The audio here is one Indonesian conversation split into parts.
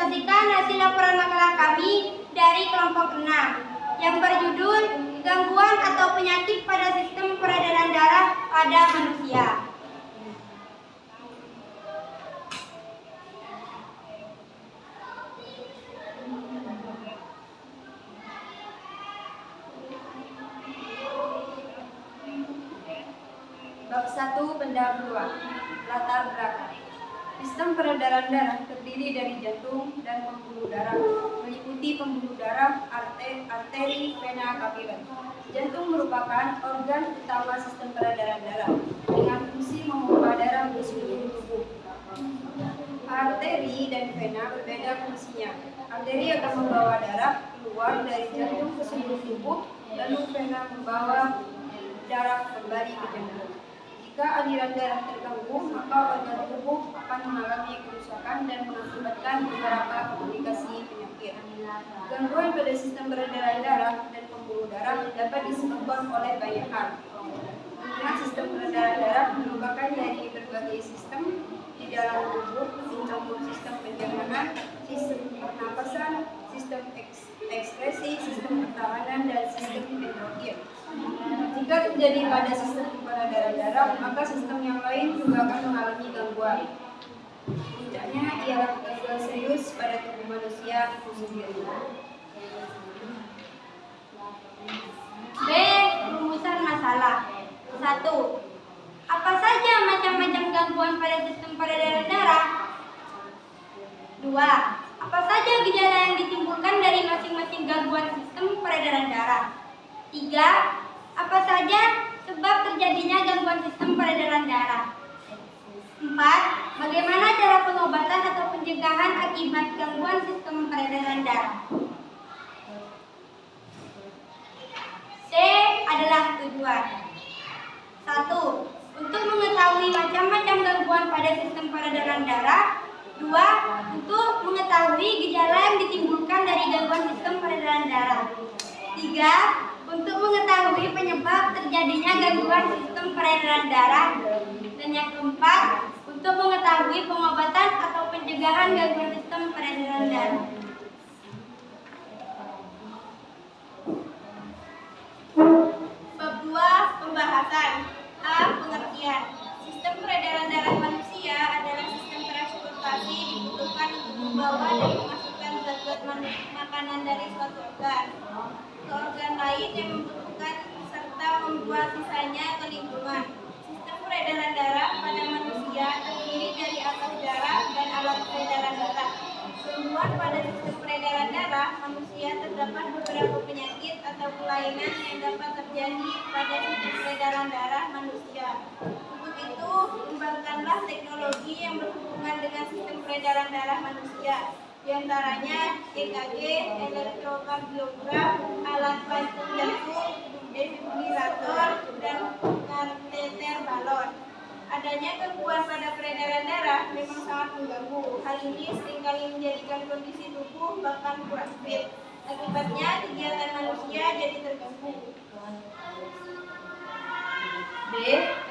mempresentasikan hasil laporan makalah kami dari kelompok 6 yang berjudul Gangguan atau Penyakit pada Sistem Peredaran Darah pada Manusia. Bab 1 pendahuluan. Latar belakang. Sistem peredaran darah terdiri dari jantung dan pembuluh darah, meliputi pembuluh darah, arteri, vena, kapiler. Jantung merupakan organ utama sistem peredaran darah dengan fungsi memompa darah ke seluruh tubuh. Arteri dan vena berbeda fungsinya. Arteri akan membawa darah keluar dari jantung ke seluruh tubuh, lalu vena membawa darah kembali ke jantung. Jika aliran darah terganggu, maka organ tubuh akan mengalami kerusakan dan mengakibatkan beberapa komplikasi penyakit. Gangguan pada sistem peredaran darah dan pembuluh darah dapat disebabkan oleh banyak hal. Mengingat sistem peredaran darah merupakan dari berbagai sistem di dalam tubuh, mencakup sistem pencernaan, sistem pernapasan, sistem ekskresi, sistem pertahanan, dan sistem endokrin. Jika terjadi pada sistem peredaran darah, maka sistem yang lain juga akan mengalami gangguan. Puncaknya ialah gangguan serius pada tubuh manusia itu sendiri. B. Rumusan masalah. 1. Apa saja macam-macam gangguan pada sistem peredaran darah? 2. Apa saja gejala yang ditimbulkan dari masing-masing gangguan sistem peredaran darah? 3. Apa saja sebab terjadinya gangguan sistem peredaran darah? 4. Bagaimana cara pengobatan atau pencegahan akibat gangguan sistem peredaran darah? C adalah tujuan. 1. Untuk mengetahui macam-macam gangguan pada sistem peredaran darah. 2. Untuk mengetahui gejala yang ditimbulkan dari gangguan sistem peredaran darah. 3. Untuk mengetahui penyebab terjadinya gangguan sistem peredaran darah. Dan yang keempat, untuk mengetahui pengobatan atau pencegahan gangguan sistem peredaran darah. Bab 2 pembahasan. A. Pengertian. Sistem peredaran darah manusia adalah sistem transportasi dibutuhkan untuk membawa dan memasukkan zat-zat makanan dari suatu organ ke organ lain yang membutuhkan serta membuat sisanya ke lingkungan. Sistem peredaran darah pada manusia terdiri dari atas darah dan alat peredaran darah. Gangguan pada sistem peredaran darah manusia terdapat beberapa penyakit atau kelainan yang dapat terjadi pada sistem peredaran darah manusia. Untuk itu, kembangkanlah teknologi yang berhubungan dengan sistem peredaran darah manusia. Di antaranya EKG, elektrokardiogram, alat bantu jantung, defibrilator, dan kateter balon. Adanya gangguan pada peredaran darah memang sangat mengganggu. Hal ini seringkali menjadikan kondisi tubuh bahkan kurang fit. Akibatnya kegiatan manusia jadi terganggu. B.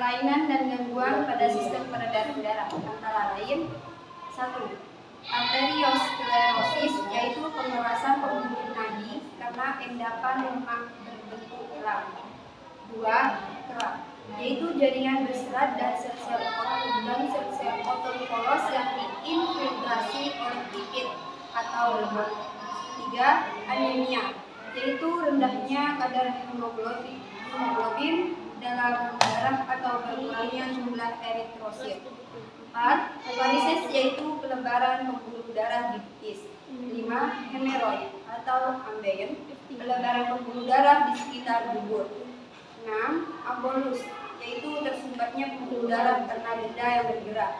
Kelainan dan gangguan pada sistem peredaran darah antara lain 1. Arteriosklerosis, yaitu pengerasan pembuluh nadi karena endapan lemak berbentuk lem. 2. Kerak, yaitu jaringan berserat dan sel-sel otot polos yang diinfiltrasi oleh lipid atau lemak. 3. Anemia, yaitu rendahnya kadar hemoglobin dalam darah atau berkurangnya jumlah eritrosit. 4. Varises, yaitu pelebaran pembuluh darah di betis. 5. Hemoroid atau ambeien, pelebaran pembuluh darah di sekitar dubur. 6. Embolus, yaitu tersumbatnya pembuluh darah karena benda yang bergerak.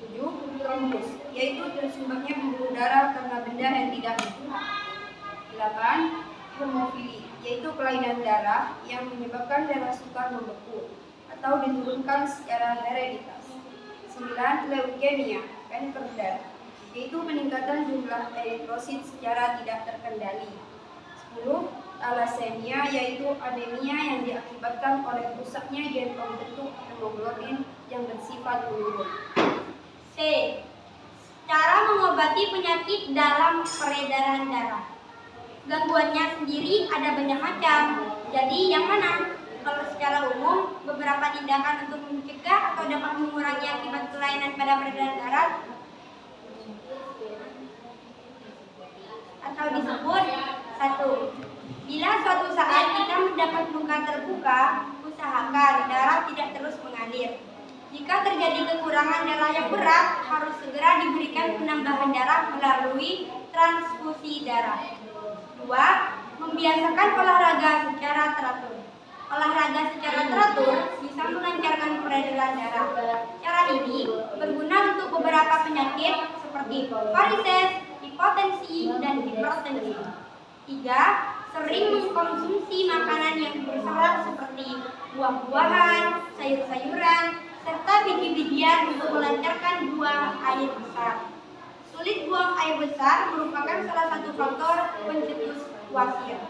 7. Trombus, yaitu tersumbatnya pembuluh darah karena benda yang tidak bergerak. 8. Hemofili, yaitu kelainan darah yang menyebabkan darah sukar membeku atau diturunkan secara hereditas. 9. Leukemia, kanker darah, yaitu peningkatan jumlah eritrosit secara tidak terkendali. 10. Thalassemia, yaitu anemia yang diakibatkan oleh rusaknya gen pembentuk hemoglobin yang bersifat menurun. C. Cara mengobati penyakit dalam peredaran darah. Gangguannya sendiri ada banyak macam. Jadi yang mana? Kalau secara umum, beberapa tindakan untuk mencegah atau dapat mengurangi akibat kelainan pada peredaran darah atau disebut 1. Bila suatu saat kita mendapat luka terbuka, usahakan darah tidak terus mengalir. Jika terjadi kekurangan darah yang berat, harus segera diberikan penambahan darah melalui transfusi darah. 2. Membiasakan olahraga secara teratur. Olahraga secara teratur bisa melancarkan peredaran darah. Cara ini berguna untuk beberapa penyakit seperti varises, hipotensi, dan hipertensi. 3. Sering mengkonsumsi makanan yang berserat seperti buah-buahan, sayur-sayuran, serta biji-bijian untuk melancarkan buang air besar. Sulit buang air besar merupakan salah satu faktor pencetus wasir.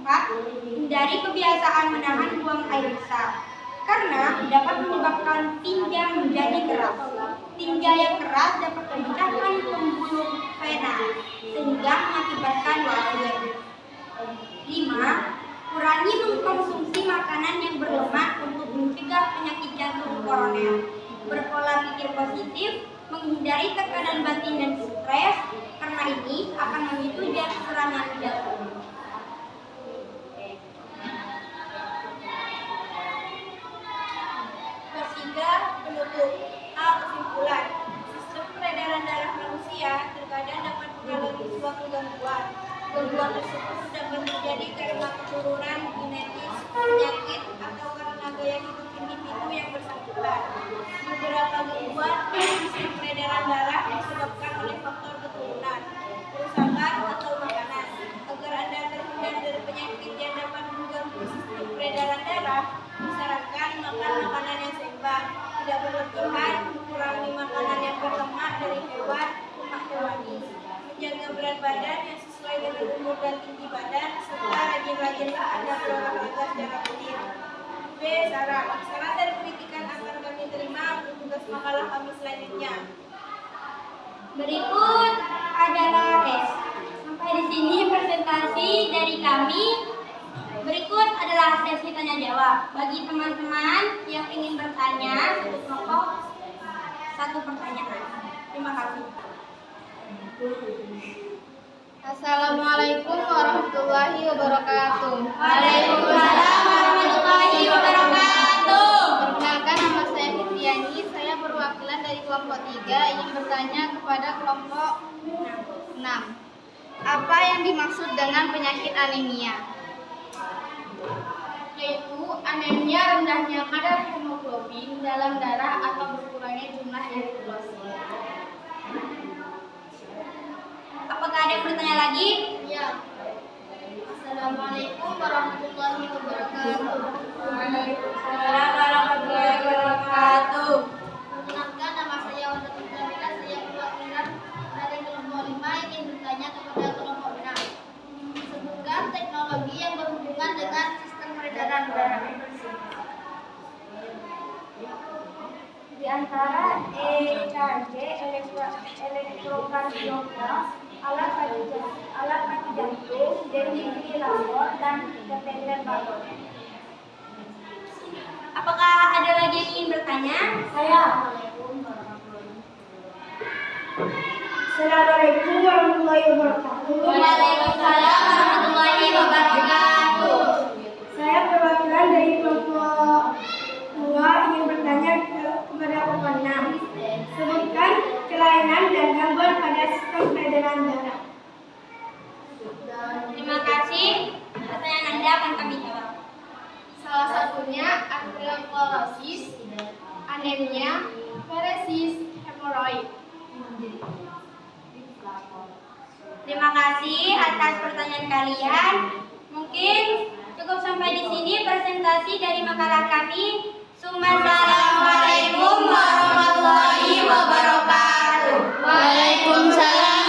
4. Hindari kebiasaan menahan buang air besar karena dapat menyebabkan tinja menjadi keras. Tinja yang keras dapat memecahkan pembuluh vena sehingga mengakibatkan wasir. 5. Kurangi mengkonsumsi makanan yang berlemak untuk mencegah penyakit jantung koroner. Berpola pikir positif, menghindari tekanan batin dan stres, karena ini akan memicu serangan jantung. Ketiga, penutup. Kesimpulan. Sistem peredaran darah manusia terkadang dapat mengalami suatu gangguan. Gangguan tersebut dapat terjadi karena keturunan genetis, penyakit, atau karena gaya hidup individu yang bersangkutan. Beberapa gangguan sistem peredaran darah disebabkan oleh faktor keturunan, kerusakan, atau makanan. Agar Anda terhindar dari penyakit yang dapat mengganggu sistem peredaran darah, disarankan makan makanan yang seimbang, tidak berlebihan, mengurangi makanan yang berlemak dari hewan, lemak hewani, menjaga berat badan yang sesuai dengan umur dan tinggi badan, serta rajin-rajinlah Anda berolahraga secara rutin. B. Saran dan kritikan akan kami terima untuk tugas makalah kami selanjutnya. Berikut adalah tes. Sampai di sini presentasi dari kami. Berikut adalah sesi tanya jawab. Bagi teman-teman yang ingin bertanya, satu kelompok, satu pertanyaan. Terima kasih. Assalamualaikum warahmatullahi wabarakatuh. Waalaikumsalam warahmatullahi wabarakatuh. Perkenalkan, nama saya Fitriani. Saya perwakilan dari kelompok 3 ingin bertanya kepada kelompok 6. Apa yang dimaksud dengan penyakit anemia? Yaitu anemia rendahnya kadar hemoglobin dalam darah atau berkurangnya jumlah eritrosit. Apakah ada yang bertanya lagi? Ya. Assalamualaikum warahmatullahi wabarakatuh. Waalaikumsalam warahmatullahi wabarakatuh. Perkenalkan, nama saya Wanda Fitriana. Saya perwakilan dari kelompok 5 ingin bertanya kepada kelompok 6. Sebutkan teknologi yang berhubungan dengan sistem peredaran darah. Di antara EKG, elektrokardiogram, alat kaki jantung, defibrilator, dan kateter balon. Apakah ada lagi yang ingin bertanya? Saya. Assalamualaikum warahmatullahi wabarakatuh. Waalaikumsalam warahmatullahi wabarakatuh. Saya perwakilan dari kelompok 2 ingin bertanya kepada kelompok 6. Sebutkan kelainan dan gangguan pada sistem peredaran darah. Terima kasih. Pertanyaan Anda akan kami jawab. Salah satunya atherosclerosis, anemia, varises, hemoroid. Terima kasih atas pertanyaan kalian. Mungkin cukup sampai di sini presentasi dari makalah kami. Assalamualaikum warahmatullahi wabarakatuh. Waalaikumsalam